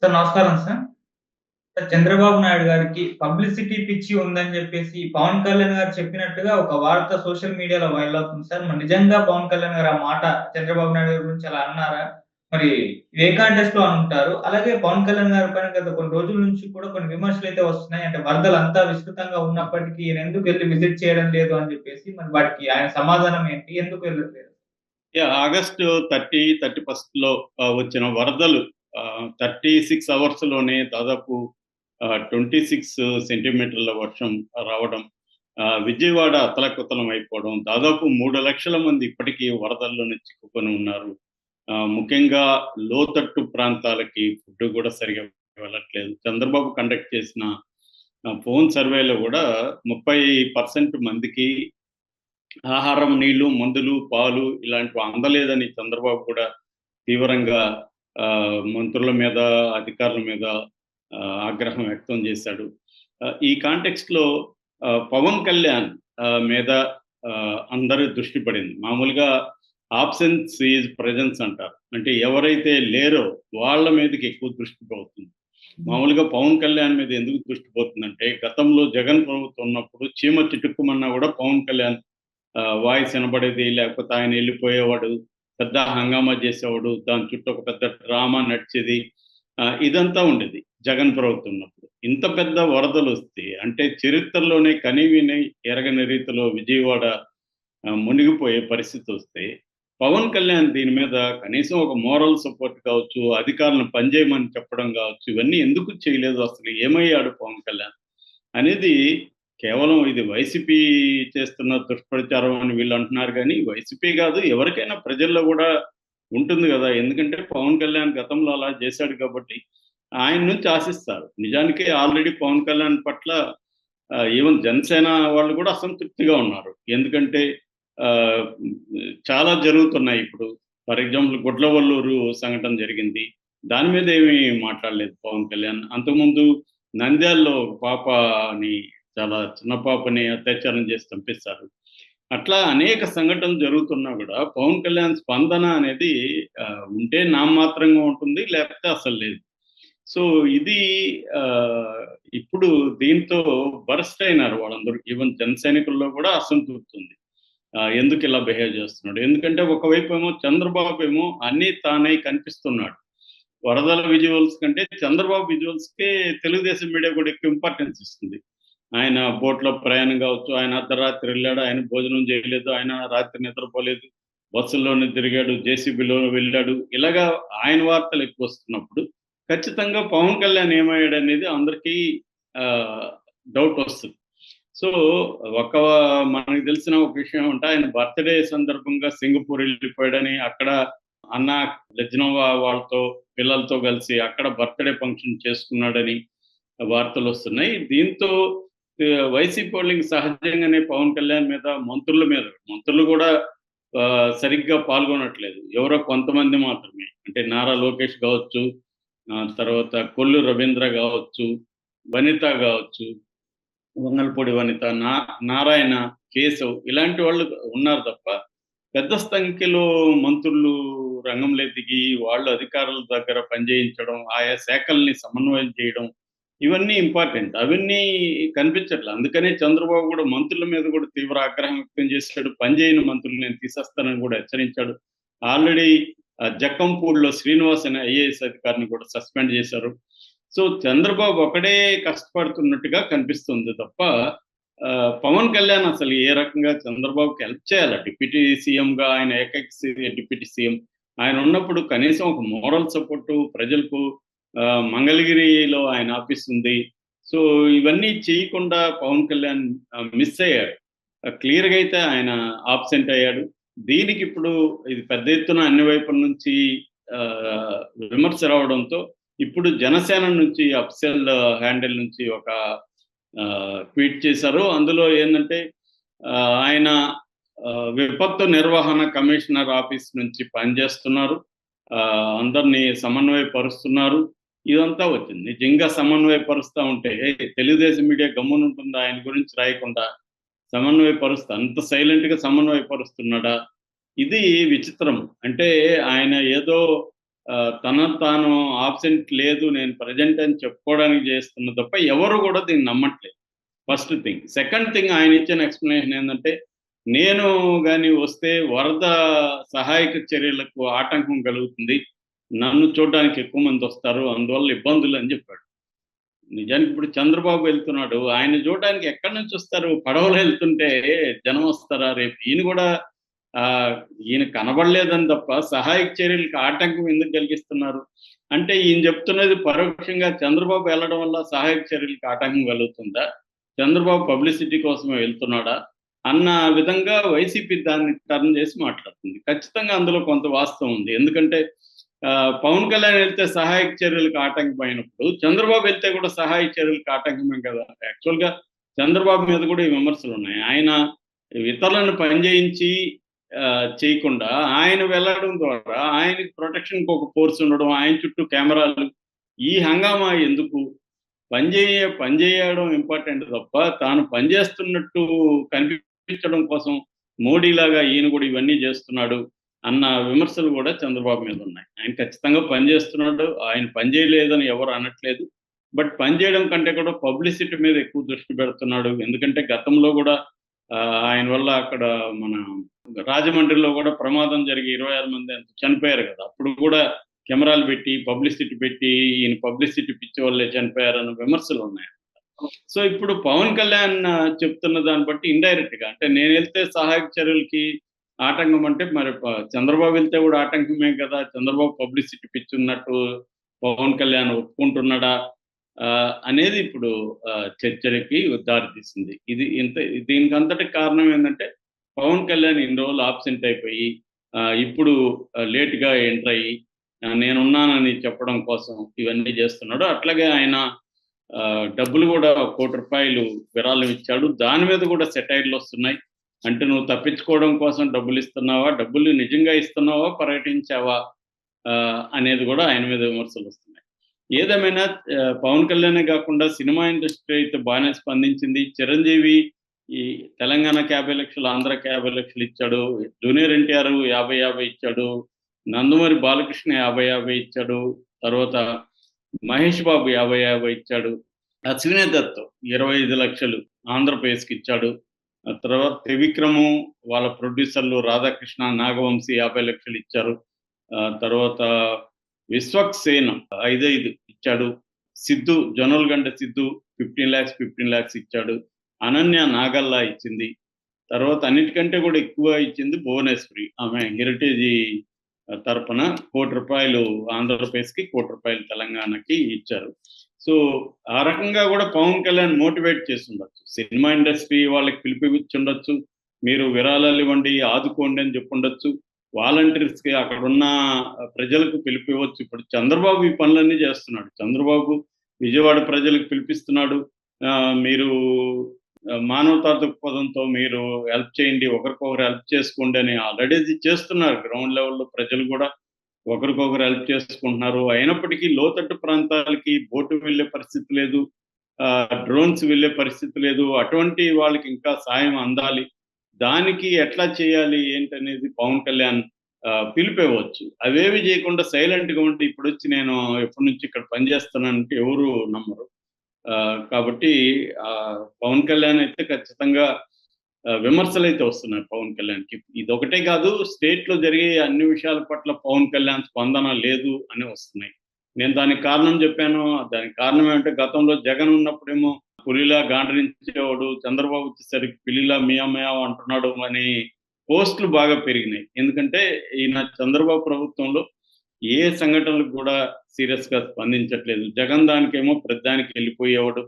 Sir నమస్కారం sir. Sir Chandrababu Naidu గారికి publicity పిచ్చి ఉందని జెప్పేసి పవన్ కళ్యాణ్ గారు చెప్పినట్టుగా ఒక వార్త సోషల్ మీడియాలో వైరల్ అవుతుంది సార్. మరి నిజంగా పవన్ కళ్యాణ్ గారు ఆ మాట చంద్రబాబు నాయుడు గారి గురించి అలా అన్నారా? మరి ఏ కాంటెక్స్ట్‌లో అనుంటారు? అలాగే పవన్ కళ్యాణ్ గారి పైన గత కొన్ని రోజుల నుంచి కూడా కొన్ని విమర్శలైతే వస్తున్నాయి. అంటే వరదలంతా విస్తృతంగా ఉన్నప్పటికీ ఈయనెందుకు వెళ్లి విజిట్ చేయడం లేదు అని జెప్పేసి మరి వాటికి ఆయన సమాధానం ఏంటి? ఎందుకు వెళ్ళట్లేదు? ఆగస్టు 30, 31లో వచ్చిన వరదలు 36 అవర్స్‌లోనే దాదాపు 26 సెంటీమీటర్ల వర్షం రావడం, విజయవాడ అతలాకుతలం అయిపోవడం, దాదాపు 3,00,000 మంది ఇప్పటికీ వరదల్లోనే చిక్కుకొని ఉన్నారు. ముఖ్యంగా లోతట్టు ప్రాంతాలకి ఫుడ్ గూడా సరిగ్గా వెళ్ళట్లేదు. చంద్రబాబు కండక్ట్ చేసిన ఫోన్ సర్వేలో గూడా 30% మందికి ఆహారం, నీళ్లు, మందులు, పాలు ఇలాంటివి అందలేదని చంద్రబాబు కూడా తీవ్రంగా మంత్రుల మీద, అధికారుల మీద ఆగ్రహం వ్యక్తం చేశాడు. ఈ కాంటెక్స్ట్‌లో పవన్ కళ్యాణ్ మీద అందరి దృష్టి పడింది. మామూలుగా ఆబ్సెన్స్ ఈజ్ ప్రెజెన్స్ అంటారు. అంటే ఎవరైతే లేరో వాళ్ళ మీదకి ఎక్కువ దృష్టి పోతుంది. మామూలుగా పవన్ కళ్యాణ్ మీద ఎందుకు దృష్టి పోతుందంటే, గతంలో జగన్ ప్రభుత్వం ఉన్నప్పుడు చీమ చిటుక్కుమన్నా కూడా పవన్ కళ్యాణ్ వాయిస్ వినబడేది. లేకపోతే ఆయన ఎళ్ళిపోయేవాడు. పెద్ద హంగామా చేసేవాడు. దాని చుట్టూ ఒక పెద్ద డ్రామా నడిచేది. ఇదంతా ఉండేది జగన్ ప్రభుత్వం ఉన్నప్పుడు. ఇంత పెద్ద వరదలొస్తే అంటే చరిత్రలోనే కనీవినీ ఎరగని రీతిలో విజయవాడ మునిగిపోయే పరిస్థితొస్తే, పవన్ కళ్యాణ్ దీని మీద కనీసం ఒక మోరల్ సపోర్ట్ కావచ్చు, అధికారులను పనిచేయమని చెప్పడం కావచ్చు, ఇవన్నీ ఎందుకు చేయలేదు? అసలు ఏమయ్యాడు పవన్ కళ్యాణ్? అనేది కేవలం ఇది వైసీపీ చేస్తున్న దుష్ప్రచారం అని వీళ్ళు అంటున్నారు గానీ, వైసీపీ గాదు, ఎవరికైనా ప్రజల్లో గూడా ఉంటుంది గదా! ఎందుకంటే పవన్ కళ్యాణ్ గతంలో అలా జేశాడు కాబట్టి, ఆయన నుంచి ఆశిస్తారు. నిజానికి ఆల్రెడీ పవన్ కళ్యాణ్ పట్ల ఈవెన్ జనసేన వాళ్ళు గూడా అసంతృప్తిగా ఉన్నారు. ఎందుకంటే ఆహ్, చాలా జరుగుతున్నాయి ఇప్పుడు. ఫర్ ఎగ్జాంపుల్ గుడ్లవల్లూరు సంఘటన జరిగింది. దాని మీద ఏమీ మాట్లాడలేదు పవన్ కళ్యాణ్. అంతకుముందు నంద్యాలలో ఒక పాపని చాలా చిన్న పాపని అత్యాచారం చేసి చంపేశారు. అట్లా అనేక సంఘటనలు జరుగుతున్నా గూడా పవన్ కళ్యాణ్ స్పందన అనేది ఉంటే నామమాత్రంగా ఉంటుంది. లేకపోతే అసలు లేదు. సో, ఇది ఆహ్, ఇప్పుడు దీంతో బరస్ట్ అయినారు వాళ్ళందరూ. ఈవెన్ జన సైనికుల్లో గూడా అసంతృప్తి ఉంది. ఎందుకిలా బిహేవ్ చేస్తున్నాడు? ఎందుకంటే ఒకవైపేమో చంద్రబాబేమో అన్నీ తానై కనిపిస్తున్నాడు. వరదల విజువల్స్ కంటే చంద్రబాబు విజువల్స్‌కే తెలుగుదేశం మీడియా కూడా ఎక్కువ ఇంపార్టెన్స్ ఇస్తుంది. ఆయన బోట్‌లో ప్రయాణం కావచ్చు, ఆయన అర్ధరాత్రి ఎళ్ళాడు, ఆయన భోజనం చేయలేదు, ఆయన రాత్రి నిద్రపోలేదు, బస్సుల్లోనే తిరిగాడు, జేసీబీలో వెళ్ళాడు. ఇలాగా ఆయన వార్తలు ఎక్కువొస్తున్నప్పుడు, ఖచ్చితంగా పవన్ కళ్యాణ్ ఏమయ్యాడనేది అందరికీ ఆహ్, డౌటొస్తది. సో, ఒక మనకు తెలిసిన ఒక విషయం ఏమంటే, ఆయన బర్త్‌డే సందర్భంగా సింగపూర్ ఎళ్ళిపోయాడని, అక్కడ అన్న లెజ్నోవా వాళ్ళతో, పిల్లలతో కలిసి అక్కడ బర్త్‌డే ఫంక్షన్ చేసుకున్నాడని వార్తలొస్తున్నాయి. దీంతో వైసీపీ వోళ్ళకి సహజంగానే పవన్ కళ్యాణ్ మీద, మంత్రులు గూడా సరిగ్గా పాల్గొనట్లేదు. ఎవరో కొంతమంది మాత్రమే. అంటే నారా లోకేష్ గావచ్చు, తర్వాత కొల్లు రవీంద్ర గావచ్చు, వనిత గావచ్చు, వంగలపూడి వనిత, నారాయణ, కేశవ్ ఇలాంటి వాళ్ళు ఉన్నారు తప్ప, పెద్ద సంఖ్యలో మంత్రులు రంగంలో దిగి, వాళ్ళు అధికారుల దగ్గర పనిచేయించడం, ఆయా శాఖల్ని సమన్వయం చేయడం, ఇవన్నీ ఇంపార్టెంట్. అవన్నీ కనిపించట్ల. అందుకనే చంద్రబాబు గూడా మంత్రుల మీద గూడా తీవ్ర ఆగ్రహం వ్యక్తం చేశాడు. పని చేయని మంత్రులు నేను తీసేస్తానని గూడా హెచ్చరించాడు. ఆల్రెడీ జక్కంపూడిలో శ్రీనివాస్ అనే ఐఏఎస్ అధికారిని కూడా సస్పెండ్ చేశారు. సో, చంద్రబాబు ఒకడే కష్టపడుతున్నట్టుగా కనిపిస్తుంది తప్ప, పవన్ కళ్యాణ్ అసలు ఏ రకంగా చంద్రబాబుకి హెల్ప్ చేయాలా? డిప్యూటీ సీఎంగా ఆయన డిప్యూటీ సీఎం. ఆయన ఉన్నప్పుడు కనీసం ఒక మోరల్ సపోర్టు ప్రజలకు మంగళగిరిలో ఆయన ఆఫీస్ ఉంది. సో, ఇవన్నీ చేయకుండా పవన్ కళ్యాణ్ మిస్ అయ్యాడు. క్లియర్‌గా అయితే ఆయన అబ్సెంట్ అయ్యాడు. దీనికిప్పుడు ఇది పెద్ద ఎత్తున అన్ని వైపుల నుంచి ఆహ్, విమర్శ రావడంతో ఇప్పుడు జనసేన నుంచి అఫ్సల్ హ్యాండిల్ నుంచి ఒక ట్వీట్ చేశారు. అందులో ఏందంటే ఆయన విపత్తు నిర్వహణ కమిషనర్ ఆఫీస్ నుంచి పనిచేస్తున్నారు. అందరిని సమన్వయపరుస్తున్నారు. ఇదంతా వచ్చింది. నిజంగా సమన్వయపరుస్తా ఉంటే తెలుగుదేశం మీడియా గమ్మునుంటుందా? ఆయన గురించి రాయకుండా అంత సైలెంట్‌గా సమన్వయపరుస్తున్నాడా? ఇది విచిత్రం. అంటే ఆయన ఏదో తాను ఆబ్సెంట్ లేదు, నేను ప్రెజెంట్ అని చెప్పుకోవడానికి చేస్తున్న తప్ప ఎవరు కూడా దీన్ని నమ్మట్లేదు. First thing. సెకండ్ థింగ్ ఆయన ఇచ్చిన ఎక్స్‌ప్లనేషన్ ఏందంటే, నేను గాని వస్తే వరద సహాయక చర్యలకు ఆటంకం కలుగుతుంది. నన్ను చూడడానికి ఎక్కువ మందొస్తారు. అందువల్ల ఇబ్బందులు అని చెప్పాడు. నిజానికి ఇప్పుడు చంద్రబాబు వెళ్తున్నాడు. ఆయన్ని చూడడానికి ఎక్కడి నుంచొస్తారు? పడవలో ఎళ్తుంటే జనం వస్తారా? రేపు ఈయన గూడా ఈయన కనబడలేదని తప్ప సహాయక చర్యలకి ఆటంకం ఎందుకు కలిగిస్తున్నారు? అంటే ఈయన చెప్తున్నది పరోక్షంగా చంద్రబాబు వెళ్ళడం వల్ల సహాయక చర్యలకి ఆటంకం కలుగుతుందా? చంద్రబాబు పబ్లిసిటీ కోసమే వెళ్తున్నాడా? అన్న విధంగా వైసీపీ దాన్ని టర్న్ చేసి మాట్లాడుతుంది. ఖచ్చితంగా అందులో కొంత వాస్తవం ఉంది. ఎందుకంటే పవన్ కళ్యాణ్ వెళ్తే సహాయక చర్యలకు ఆటంకమైనప్పుడు, చంద్రబాబు వెళ్తే కూడా సహాయక చర్యలకు ఆటంకమే కదా! యాక్చువల్‌గా చంద్రబాబు మీద కూడా ఈ విమర్శలున్నాయి. ఆయన ఇతరులను పని చేయించి చేయకుండా ఆయన వెళ్ళడం ద్వారా ఆయనకి ప్రొటెక్షన్‌కి ఒక ఫోర్స్ ఉండడం, ఆయన చుట్టూ కెమెరాలు, ఈ హంగామా ఎందుకు? పని చేయడం ఇంపార్టెంట్ తప్ప, తాను పని చేస్తున్నట్టు కనిపించడం కోసం మోడీలాగా ఈయన కూడా ఇవన్నీ చేస్తున్నాడు అన్న విమర్శలు కూడా చంద్రబాబు మీద ఉన్నాయి. ఆయన ఖచ్చితంగా పని చేస్తున్నాడు. ఆయన పని చేయలేదని ఎవరు అనట్లేదు. బట్ పని చేయడం కంటే కూడా పబ్లిసిటీ మీద ఎక్కువ దృష్టి పెడుతున్నాడు. ఎందుకంటే గతంలో కూడా ఆయన వల్ల అక్కడ మన రాజమండ్రిలో కూడా ప్రమాదం జరిగి 26 మంది ఎంతో చనిపోయారు కదా! అప్పుడు కూడా కెమెరాలు పెట్టి, పబ్లిసిటీ పెట్టి, ఈయన పబ్లిసిటీ పిచ్చి వల్లే చనిపోయారన్న విమర్శలున్నాయి. సో, ఇప్పుడు పవన్ కళ్యాణ్ చెప్తున్న దాన్ని బట్టి ఇండైరెక్ట్‌గా అంటే నేనెళ్తే సహాయక చర్యలకి ఆటంకం అంటే మరి చంద్రబాబు వెళ్తే కూడా ఆటంకమే కదా! చంద్రబాబు పబ్లిసిటీ పిచ్చున్నట్టు పవన్ కళ్యాణ్ ఒప్పుకుంటున్నాడా? అనేది ఇప్పుడు చర్చలకి దారితీసింది. దీనికంతటికి కారణం ఏందంటే పవన్ కళ్యాణ్ ఇన్ని రోజులు ఆబ్సెంట్ అయిపోయి ఇప్పుడు లేట్‌గా ఎంటర్ అయ్యి నేనున్నానని చెప్పడం కోసం ఇవన్నీ చేస్తున్నాడు. అట్లాగే ఆయన డబ్బులు గూడా రూ. 1,00,00,000 విరాళం ఇచ్చాడు. దాని మీద కూడా సెటైర్‌లొస్తున్నాయి. అంటే నువ్వు తప్పించుకోవడం కోసం డబ్బులిస్తున్నావా? డబ్బులు నిజంగా ఇస్తున్నావా? పర్యటించావా? అనేది గూడా ఆయన మీద విమర్శలొస్తున్నాయి. ఏదేమైనా పవన్ కళ్యాణే గాకుండా సినిమా ఇండస్ట్రీ అయితే బానే స్పందించింది. చిరంజీవి ఈ తెలంగాణకి 50,00,000, ఆంధ్రాకి 50,00,000 ఇచ్చాడు. జూనియర్ ఎన్టీఆర్ 50,50 ఇచ్చాడు. నందమూరి బాలకృష్ణ 50,50 ఇచ్చాడు. తర్వాత మహేష్ బాబు 50,50 ఇచ్చాడు. అశ్వినీ దత్ 25,00,000 ఆంధ్రప్రదేశ్‌కి ఇచ్చాడు. ఆ తర్వాత త్రివిక్రము, వాళ్ళ ప్రొడ్యూసర్లు రాధాకృష్ణ, నాగవంశీ 50,00,000 ఇచ్చారు. తర్వాత విశ్వక్సేన్ 5 ఇచ్చాడు. సిద్ధు, జొన్నలగడ్డ సిద్ధు 15,00,000 ఇచ్చాడు. అనన్య నాగల్లా ఇచ్చింది. తర్వాత అన్నిటికంటే కూడా ఎక్కువ ఇచ్చింది భువనేశ్వరి. ఆమె హెరిటేజీ తరపున రూ. 1,00,00,000 ఆంధ్రప్రదేశ్‌కి, రూ. 1,00,00,000 తెలంగాణకి ఇచ్చారు. సో, ఆ రకంగా కూడా పవన్ కళ్యాణ్ మోటివేట్ చేసుండొచ్చు. సినిమా ఇండస్ట్రీ వాళ్ళకి పిలుపునిచ్చుండొచ్చు. మీరు విరాళాలివ్వండి, ఆదుకోండి అని చెప్పుండొచ్చు. వాలంటీర్స్‌కి అక్కడున్న ప్రజలకు పిలుపివ్వచ్చు. ఇప్పుడు చంద్రబాబు ఈ పనులన్నీ చేస్తున్నాడు. చంద్రబాబు విజయవాడ ప్రజలకు పిలిపిస్తున్నాడు. మీరు మానవతా దృక్పథంతో మీరు హెల్ప్ చేయండి, ఒకరికొకరు హెల్ప్ చేసుకోండి అని ఆల్రెడీ అది చేస్తున్నారు. గ్రౌండ్ లెవెల్‌లో ప్రజలు కూడా ఒకరికొకరు హెల్ప్ చేసుకుంటున్నారు. అయినప్పటికీ లోతట్టు ప్రాంతాలకి బోటు వెళ్ళే పరిస్థితి లేదు. డ్రోన్స్ వెళ్ళే పరిస్థితి లేదు. అటువంటి వాళ్ళకి ఇంకా సాయం అందాలి. దానికి ఎట్లా చేయాలి ఏంటనేది పవన్ కళ్యాణ్ పిలిపివ్వచ్చు. అవేవి చేయకుండా సైలెంట్‌గా ఉండి ఇప్పుడొచ్చి నేను ఎప్పటి నుంచి ఇక్కడ పని చేస్తున్నానంటే ఎవరు నమ్మరు. కాబట్టి పవన్ కళ్యాణ్ అయితే ఖచ్చితంగా విమర్శలైతే వస్తున్నాయి పవన్ కళ్యాణ్‌కి. ఇదొకటే కాదు, స్టేట్‌లో జరిగే అన్ని విషయాల పట్ల పవన్ కళ్యాణ్ స్పందన లేదు అని వస్తున్నాయి. నేను దానికి కారణం చెప్పాను. దానికి కారణం ఏమంటే గతంలో జగన్ ఉన్నప్పుడేమో పులిలా గాండ్రించేవాడు. చంద్రబాబు వచ్చేసరికి పిల్లిలా మియావ్ మియావ్ అంటున్నాడు అని పోస్ట్‌లు బాగా పెరిగినాయి. ఎందుకంటే ఈయన చంద్రబాబు ప్రభుత్వంలో ఏ సంఘటనలకు కూడా సీరియస్‌గా స్పందించట్లేదు. జగన్ దానికేమో ప్రతిదానికి ఎళ్ళిపోయేవాడు.